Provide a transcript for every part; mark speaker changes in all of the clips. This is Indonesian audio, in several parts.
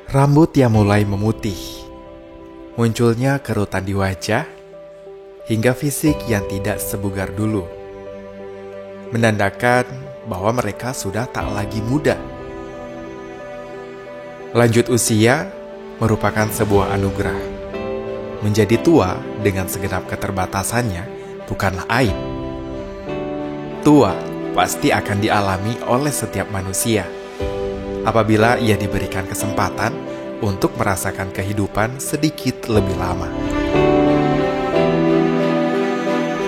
Speaker 1: Rambut yang mulai memutih, munculnya kerutan di wajah, hingga fisik yang tidak sebugar dulu, menandakan bahwa mereka sudah tak lagi muda. Lanjut usia merupakan sebuah anugerah. Menjadi tua dengan segenap keterbatasannya bukanlah aib. Tua pasti akan dialami oleh setiap manusia apabila ia diberikan kesempatan untuk merasakan kehidupan sedikit lebih lama.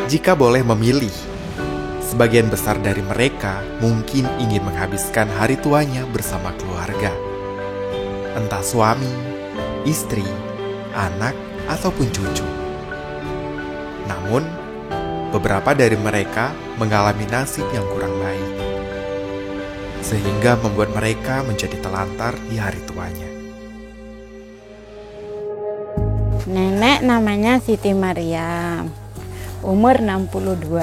Speaker 1: Jika boleh memilih, sebagian besar dari mereka mungkin ingin menghabiskan hari tuanya bersama keluarga. Entah suami, istri, anak, ataupun cucu. Namun, beberapa dari mereka mengalami nasib yang kurang baik, sehingga membuat mereka menjadi telantar di hari tuanya.
Speaker 2: Nenek namanya Siti Maryam, umur 62,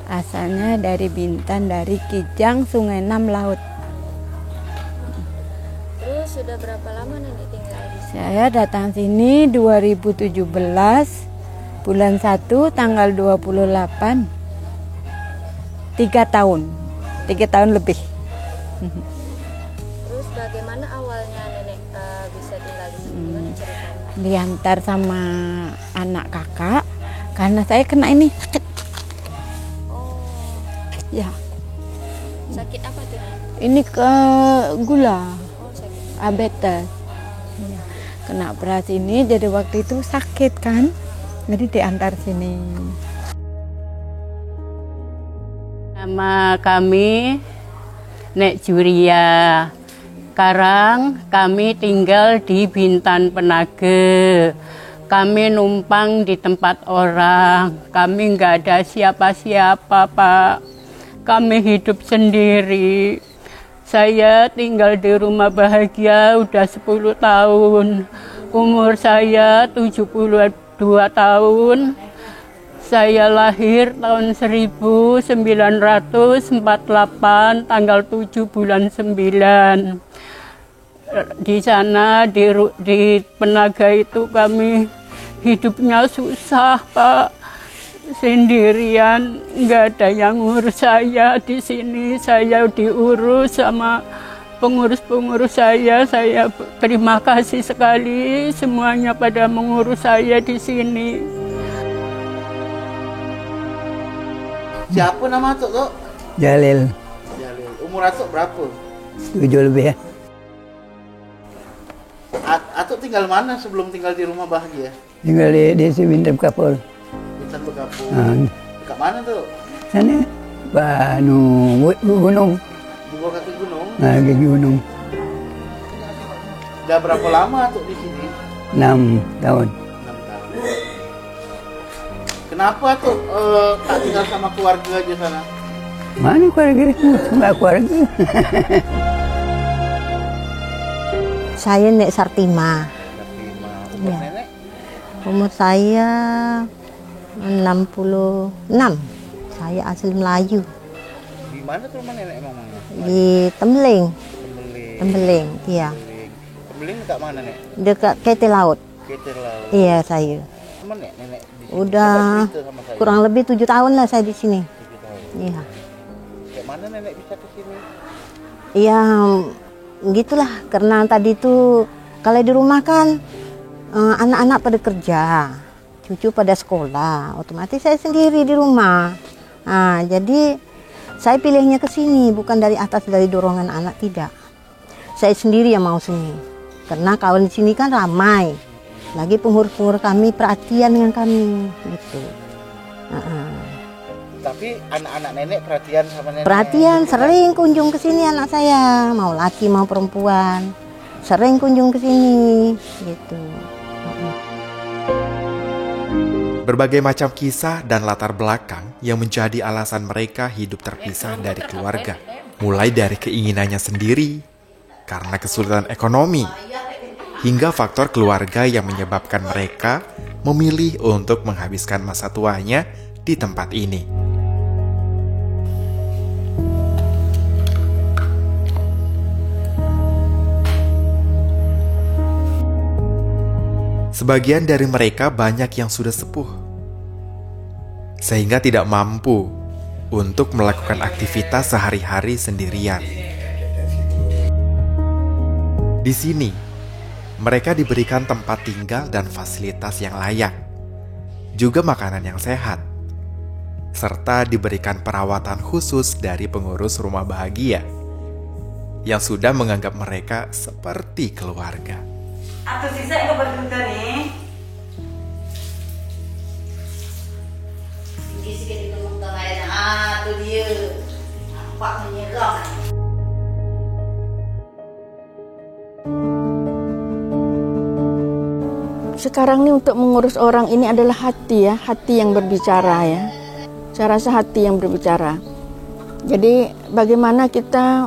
Speaker 2: asalnya dari Bintan, dari Kijang, Sungai Enam Laut.
Speaker 3: Terus sudah berapa lama nenek tinggal di sini?
Speaker 2: Saya datang sini 2017, bulan 1, tanggal 28, 3 tahun lebih.
Speaker 3: Terus bagaimana awalnya nenek bisa tinggal di sini? Gimana ceritanya?
Speaker 2: Diantar sama anak kakak, karena saya kena ini sakit.
Speaker 3: Oh,
Speaker 2: Ya,
Speaker 3: sakit apa tuh?
Speaker 2: ini ke gula,
Speaker 3: Oh, sakit.
Speaker 2: diabetes. Ya, kena beras ini, jadi waktu itu sakit kan, jadi diantar sini.
Speaker 4: Nama kami Nek Juria. Sekarang kami tinggal di Bintan Penage. Kami numpang di tempat orang. Kami nggak ada siapa-siapa, Pak. Kami hidup sendiri. Saya tinggal di rumah bahagia udah 10 tahun. Umur saya 72 tahun. Saya lahir tahun 1948, tanggal 7 bulan 9. Di sana, di Penaga itu kami hidupnya susah, Pak. Sendirian, nggak ada yang ngurus saya di sini. Saya diurus sama pengurus-pengurus saya. Saya terima kasih sekali semuanya pada mengurus saya di sini.
Speaker 5: Siapa nama Atuk, Tok?
Speaker 6: Jalil,
Speaker 5: Jalil. Umur Atuk berapa?
Speaker 6: 7 lebih ya.
Speaker 5: Atuk tinggal mana sebelum tinggal di rumah bahagia?
Speaker 6: Tinggal di desa Bintan Kapur.
Speaker 5: Bintan Bekapur. Dekat mana tuh?
Speaker 6: Sana, gunung.
Speaker 5: Di bawah kaki gunung.
Speaker 6: Kaki gunung.
Speaker 5: Udah berapa lama Atuk di sini?
Speaker 6: 6 tahun.
Speaker 5: 6 tahun. Kenapa Atuk tak tinggal sama keluarga aja sana?
Speaker 6: Mana keluarga? Nggak keluarga.
Speaker 7: Saya Nek Sartima.
Speaker 5: Umur
Speaker 7: Iya.
Speaker 5: nenek?
Speaker 7: Umur saya 66. Saya asli Melayu.
Speaker 5: Di mana tuh rumah nenek mamanya?
Speaker 7: Di Tembeling.
Speaker 5: Tembeling.
Speaker 7: Tembeling, iya.
Speaker 5: Tembeling dekat mana, Nek?
Speaker 7: Dekat Kete Laut.
Speaker 5: Keter Laut.
Speaker 7: Iya, saya.
Speaker 5: Temen Nek, nenek di sini?
Speaker 7: Udah
Speaker 5: Coba cerita sama saya.
Speaker 7: kurang lebih 7 tahun lah saya di sini.
Speaker 5: 7 tahun.
Speaker 7: Iya.
Speaker 5: Kayak mana nenek bisa ke sini?
Speaker 7: Iya, gitulah. Karena tadi tuh kalau di rumah kan anak-anak pada kerja, cucu pada sekolah, otomatis saya sendiri di rumah. Nah, jadi saya pilihnya ke sini, bukan dari atas, dari dorongan anak, tidak. Saya sendiri yang mau sini, karena kawan di sini kan ramai. Lagi pengurus-pengurus kami perhatian dengan kami, gitu.
Speaker 5: Tapi anak-anak nenek perhatian sama nenek?
Speaker 7: Perhatian, sering kunjung ke sini anak saya, mau laki mau perempuan, sering kunjung ke sini, gitu.
Speaker 1: Berbagai macam kisah dan latar belakang yang menjadi alasan mereka hidup terpisah dari keluarga. Mulai dari keinginannya sendiri, karena kesulitan ekonomi, hingga faktor keluarga yang menyebabkan mereka memilih untuk menghabiskan masa tuanya di tempat ini. Sebagian dari mereka banyak yang sudah sepuh, sehingga tidak mampu untuk melakukan aktivitas sehari-hari sendirian. Di sini, mereka diberikan tempat tinggal dan fasilitas yang layak, juga makanan yang sehat, serta diberikan perawatan khusus dari pengurus rumah bahagia yang sudah menganggap mereka seperti keluarga.
Speaker 8: Atau sisa yang berduka nih. Sikit-sikit ngomong ke lain. Tuh dia. Nampak menyerang.
Speaker 2: Sekarang nih untuk mengurus orang ini adalah hati ya, hati yang berbicara ya. Saya rasa hati yang berbicara. Jadi bagaimana kita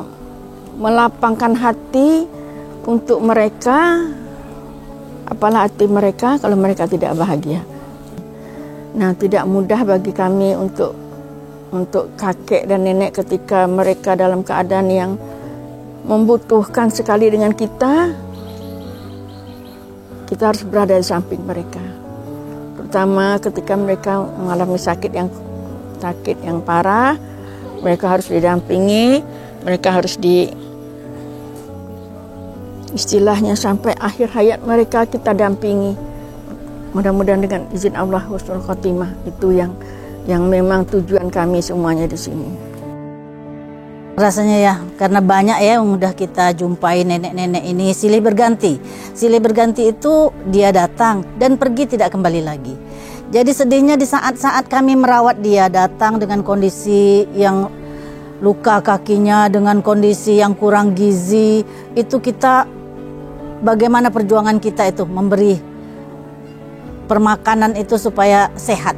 Speaker 2: melapangkan hati untuk mereka, apalah hati mereka kalau mereka tidak bahagia. Nah, tidak mudah bagi kami untuk kakek dan nenek ketika mereka dalam keadaan yang membutuhkan sekali dengan kita. Kita harus berada di samping mereka. Terutama ketika mereka mengalami sakit yang parah, mereka harus didampingi, mereka harus istilahnya sampai akhir hayat mereka kita dampingi. Mudah-mudahan dengan izin Allah husnul khotimah, itu yang memang tujuan kami semuanya di sini.
Speaker 8: Rasanya ya, karena banyak ya yang udah kita jumpai nenek-nenek ini silih berganti. Silih berganti itu dia datang dan pergi tidak kembali lagi. Jadi sedihnya di saat-saat kami merawat dia, datang dengan kondisi yang luka kakinya, dengan kondisi yang kurang gizi, itu kita bagaimana perjuangan kita itu memberi permakanan itu supaya sehat.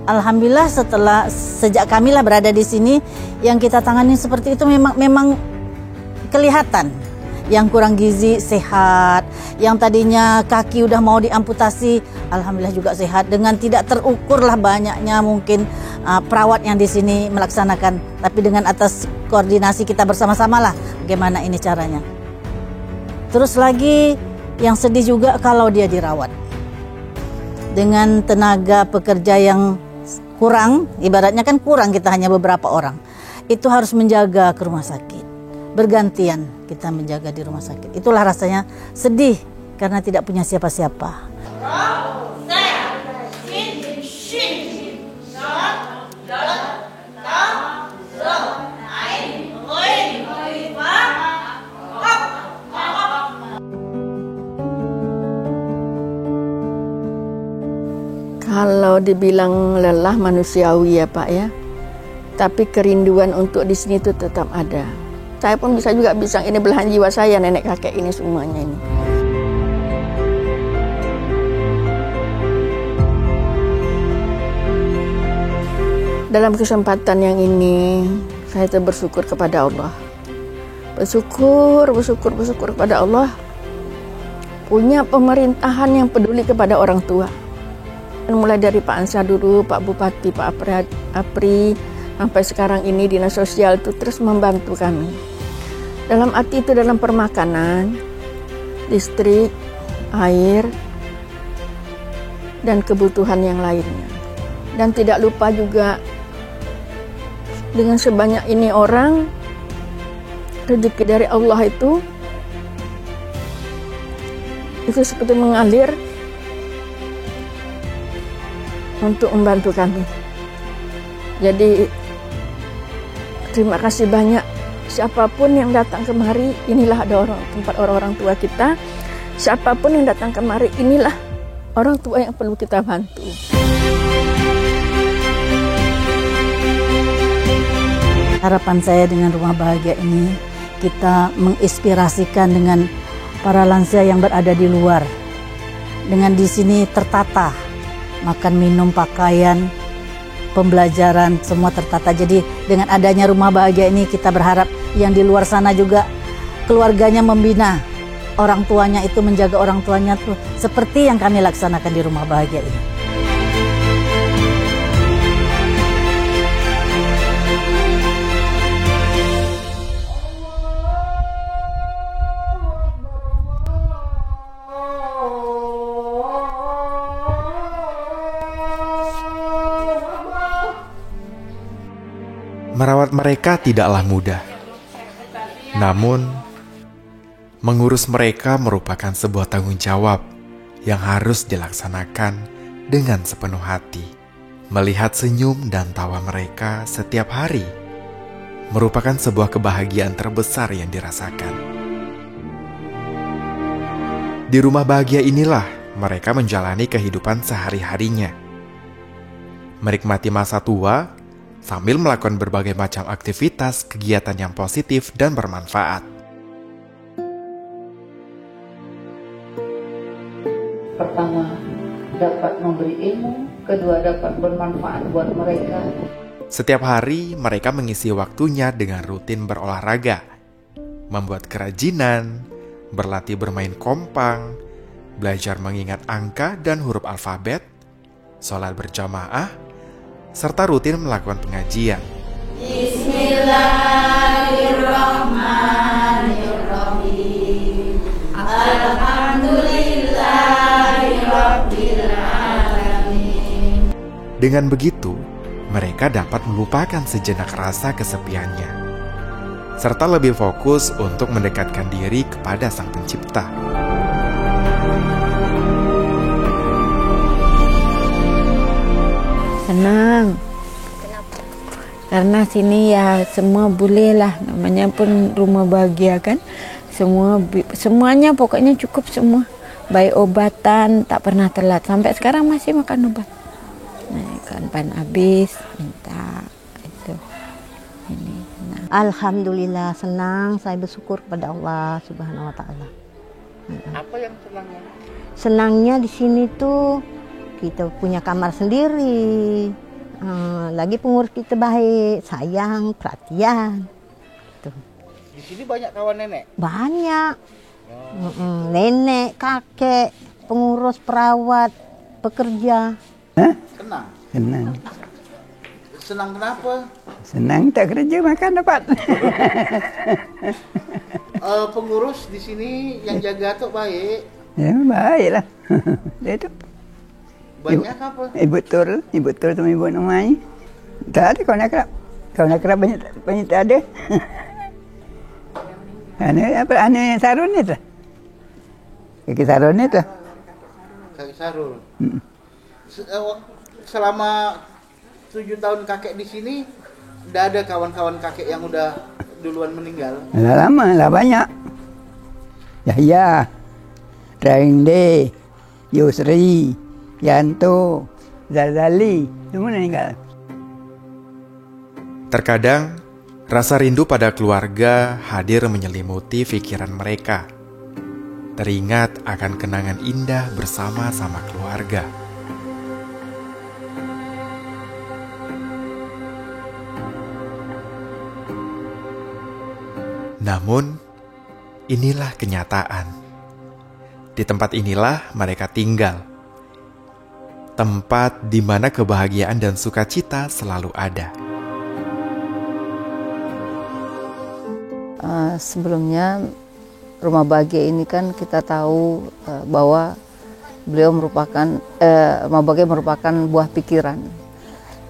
Speaker 8: Alhamdulillah sejak kami lah berada di sini, yang kita tangani seperti itu memang kelihatan. Yang kurang gizi sehat, yang tadinya kaki udah mau diamputasi, alhamdulillah juga sehat. Dengan tidak terukur lah banyaknya mungkin perawat yang di sini melaksanakan, tapi dengan atas koordinasi kita bersama-sama lah bagaimana ini caranya. Terus lagi yang sedih juga kalau dia dirawat dengan tenaga pekerja yang kurang, ibaratnya kan kurang, kita hanya beberapa orang. Itu harus menjaga ke rumah sakit. Bergantian kita menjaga di rumah sakit. Itulah rasanya sedih karena tidak punya siapa-siapa.
Speaker 2: Kalau dibilang lelah manusiawi ya Pak ya, tapi kerinduan untuk di sini itu tetap ada. Saya pun bisa bilang ini belahan jiwa saya, nenek kakek ini semuanya ini. Dalam kesempatan yang ini, saya bersyukur kepada Allah. Bersyukur kepada Allah. Punya pemerintahan yang peduli kepada orang tua. Mulai dari Pak Ansar dulu, Pak Bupati, Pak Apri, sampai sekarang ini Dinas Sosial itu terus membantu kami. Dalam arti itu dalam permakanan, listrik, air, dan kebutuhan yang lainnya. Dan tidak lupa juga dengan sebanyak ini orang, rezeki dari Allah itu seperti mengalir untuk membantu kami. Jadi terima kasih banyak siapapun yang datang kemari, inilah ada tempat orang-orang tua kita. Siapapun yang datang kemari, inilah orang tua yang perlu kita bantu.
Speaker 8: Harapan saya dengan rumah bahagia ini, kita menginspirasikan dengan para lansia yang berada di luar. Dengan di sini tertata, makan, minum, pakaian, pembelajaran, semua tertata. Jadi dengan adanya rumah bahagia ini kita berharap yang di luar sana juga keluarganya membina orang tuanya, itu menjaga orang tuanya tuh seperti yang kami laksanakan di rumah bahagia ini.
Speaker 1: Merawat mereka tidaklah mudah. Namun, mengurus mereka merupakan sebuah tanggung jawab yang harus dilaksanakan dengan sepenuh hati. Melihat senyum dan tawa mereka setiap hari merupakan sebuah kebahagiaan terbesar yang dirasakan. Di rumah bahagia inilah mereka menjalani kehidupan sehari-harinya, menikmati masa tua sambil melakukan berbagai macam aktivitas kegiatan yang positif dan bermanfaat.
Speaker 9: Pertama, dapat memberi ilmu, kedua dapat bermanfaat buat mereka.
Speaker 1: Setiap hari mereka mengisi waktunya dengan rutin berolahraga, membuat kerajinan, berlatih bermain kompang, belajar mengingat angka dan huruf alfabet, sholat berjamaah, serta rutin melakukan pengajian. Bismillahirrahmanirrahim. Alhamdulillahirabbil alamin. Dengan begitu, mereka dapat melupakan sejenak rasa kesepiannya, serta lebih fokus untuk mendekatkan diri kepada Sang Pencipta.
Speaker 2: Senang.
Speaker 3: Kenapa?
Speaker 2: Karena sini ya semua boleh lah, namanya pun rumah bahagia kan. Semuanya pokoknya cukup semua. Baik obatan, tak pernah telat. Sampai sekarang masih makan obat. Nah, kan habis, minta itu. Ini. Nah.
Speaker 7: Alhamdulillah, senang, saya bersyukur kepada Allah Subhanahu wa taala.
Speaker 5: Apa yang senangnya?
Speaker 7: Senangnya di sini tuh kita punya kamar sendiri. Lagi pengurus kita baik, sayang, perhatian. Tuh.
Speaker 5: Di sini banyak kawan nenek?
Speaker 7: Banyak. Nenek, kakek, pengurus, perawat, pekerja.
Speaker 5: Senang?
Speaker 6: Senang.
Speaker 5: Senang kenapa?
Speaker 6: Senang tak kerja makan dapat.
Speaker 5: Pengurus di sini yang jaga tuh baik.
Speaker 6: Ya baiklah. Itu.
Speaker 5: Banyak apa?
Speaker 6: Ibu tur sama ibu Numai. Tak ada kawan akrab. Kawan akrab banyak tak ada. Ane Sarun itu. Kaki Sarun itu.
Speaker 5: Kaki Sarul. Selama 7 tahun kakek di sini, udah ada kawan-kawan kakek yang udah duluan meninggal?
Speaker 6: Dah lama, dah banyak. Yahya, Rainde, Yusri, Yanto, Zazali, semua meninggal.
Speaker 1: Terkadang, rasa rindu pada keluarga hadir menyelimuti pikiran mereka. Teringat akan kenangan indah bersama-sama keluarga. Namun, inilah kenyataan. Di tempat inilah mereka tinggal. Tempat di mana kebahagiaan dan sukacita selalu ada.
Speaker 9: Sebelumnya rumah bahagia ini kan kita tahu bahwa beliau merupakan rumah bahagia merupakan buah pikiran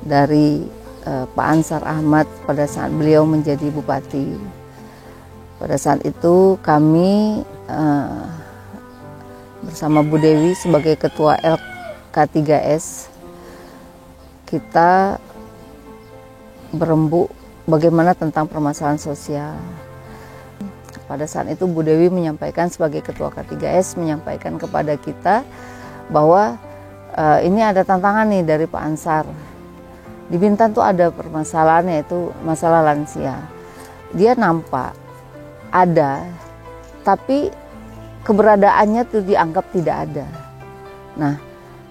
Speaker 9: dari Pak Ansar Ahmad pada saat beliau menjadi bupati. Pada saat itu kami bersama Bu Dewi sebagai ketua LK3S, kita berembuk bagaimana tentang permasalahan sosial. Pada saat itu Bu Dewi menyampaikan sebagai ketua K3S, menyampaikan kepada kita bahwa ini ada tantangan nih dari Pak Ansar. Di Bintan tuh ada permasalahan, yaitu masalah lansia. Dia nampak ada, tapi keberadaannya tuh dianggap tidak ada. Nah,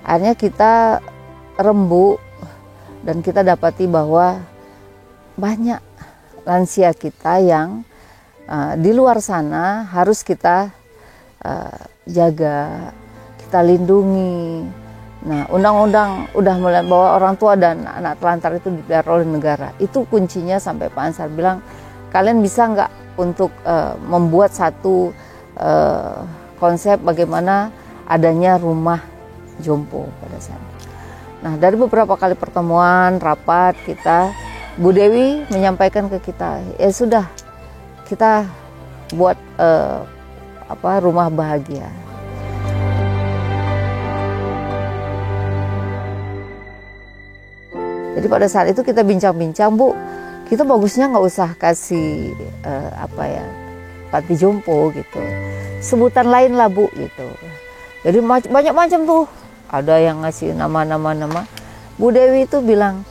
Speaker 9: akhirnya kita rembuk dan kita dapati bahwa banyak lansia kita yang di luar sana harus kita jaga, kita lindungi. Nah, undang-undang udah mulai bahwa orang tua dan anak telantar itu dipelihara oleh negara. Itu kuncinya sampai Pak Ansar bilang, kalian bisa nggak untuk membuat satu konsep bagaimana adanya rumah jompo pada saat itu. Nah, dari beberapa kali pertemuan, rapat, kita Bu Dewi menyampaikan ke kita, ya sudah, kita buat rumah bahagia. Jadi pada saat itu kita bincang-bincang, Bu, kita bagusnya nggak usah kasih panti jompo gitu, sebutan lain lah, Bu, gitu. Jadi banyak macam tuh, ada yang ngasih nama. Bu Dewi itu bilang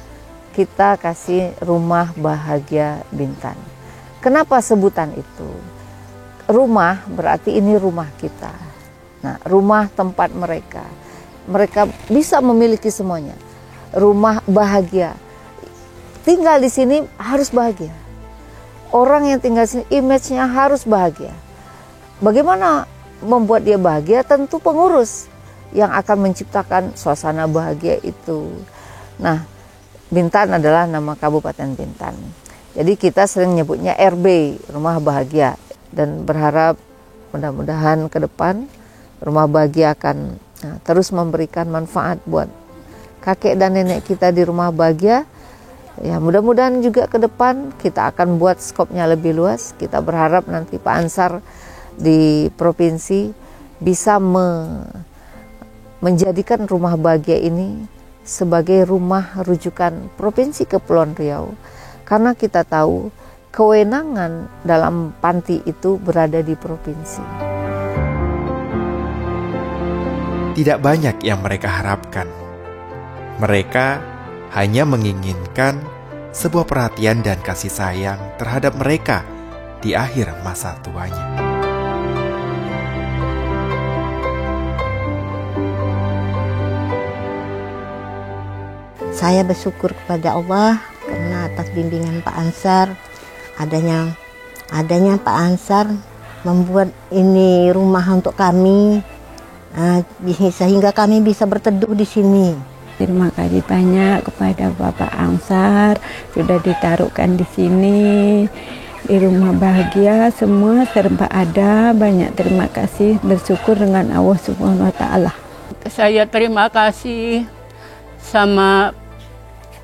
Speaker 9: kita kasih rumah bahagia Bintan. Kenapa sebutan itu? Rumah berarti ini rumah kita. Nah, rumah tempat mereka. Mereka bisa memiliki semuanya. Rumah bahagia. Tinggal di sini harus bahagia. Orang yang tinggal di sini image-nya harus bahagia. Bagaimana membuat dia bahagia? Tentu pengurus yang akan menciptakan suasana bahagia itu. Nah, Bintan adalah nama Kabupaten Bintan. Jadi kita sering nyebutnya RB, Rumah Bahagia. Dan berharap mudah-mudahan ke depan Rumah Bahagia akan terus memberikan manfaat buat kakek dan nenek kita di Rumah Bahagia. Ya, mudah-mudahan juga ke depan kita akan buat skopnya lebih luas. Kita berharap nanti Pak Ansar di provinsi bisa menjadikan Rumah Bahagia ini sebagai rumah rujukan Provinsi Kepulauan Riau. Karena kita tahu kewenangan dalam panti itu berada di provinsi.
Speaker 1: Tidak banyak yang mereka harapkan. Mereka hanya menginginkan sebuah perhatian dan kasih sayang terhadap mereka di akhir masa tuanya.
Speaker 7: Saya bersyukur kepada Allah karena atas bimbingan Pak Ansar, adanya Pak Ansar membuat ini rumah untuk kami, sehingga kami bisa berteduh di sini.
Speaker 10: Terima kasih banyak kepada Bapak Ansar sudah ditaruhkan di sini di Rumah Bahagia, semua serba ada. Banyak terima kasih, bersyukur dengan Allah Subhanahu wa Ta'ala.
Speaker 4: Saya terima kasih sama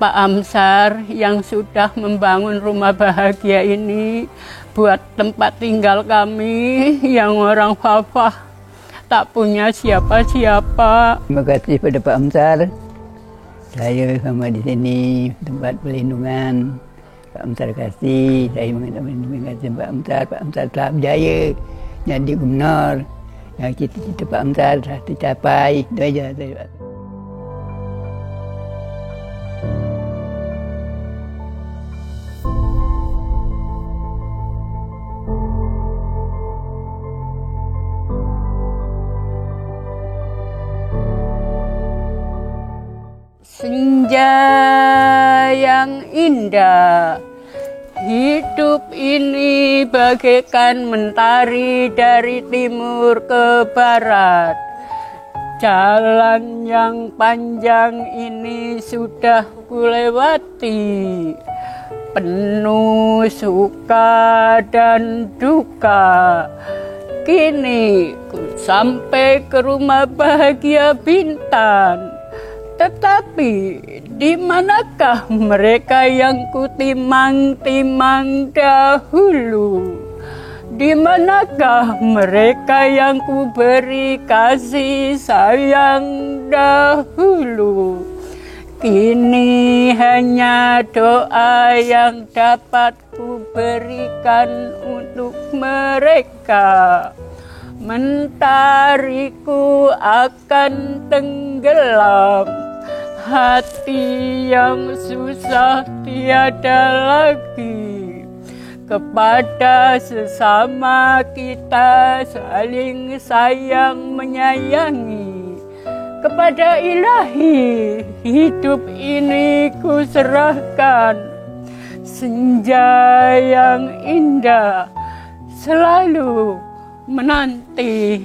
Speaker 4: Pak Ansar yang sudah membangun Rumah Bahagia ini buat tempat tinggal kami yang orang wafah tak punya siapa-siapa.
Speaker 6: Terima kasih pada Pak Ansar. Saya sama di sini tempat pelindungan. Pak Ansar kasih, saya mengasih Pak Ansar. Pak Ansar telah berjaya jadi gubernur. Yang cita-cita Pak Ansar telah tercapai. Itu aja saya.
Speaker 4: Senja yang indah, hidup ini bagaikan mentari dari timur ke barat. Jalan yang panjang ini sudah kulewati, penuh suka dan duka. Kini ku sampai ke Rumah Bahagia Bintan. Tetapi di manakah mereka yang kutimang-timang dahulu? Di manakah mereka yang kuberi kasih sayang dahulu? Kini hanya doa yang dapat kuberikan untuk mereka. Mentariku akan tenggelam, hati yang susah tiada lagi. Kepada sesama kita saling sayang menyayangi. Kepada Ilahi hidup ini ku serahkan. Senja yang indah selalu menanti.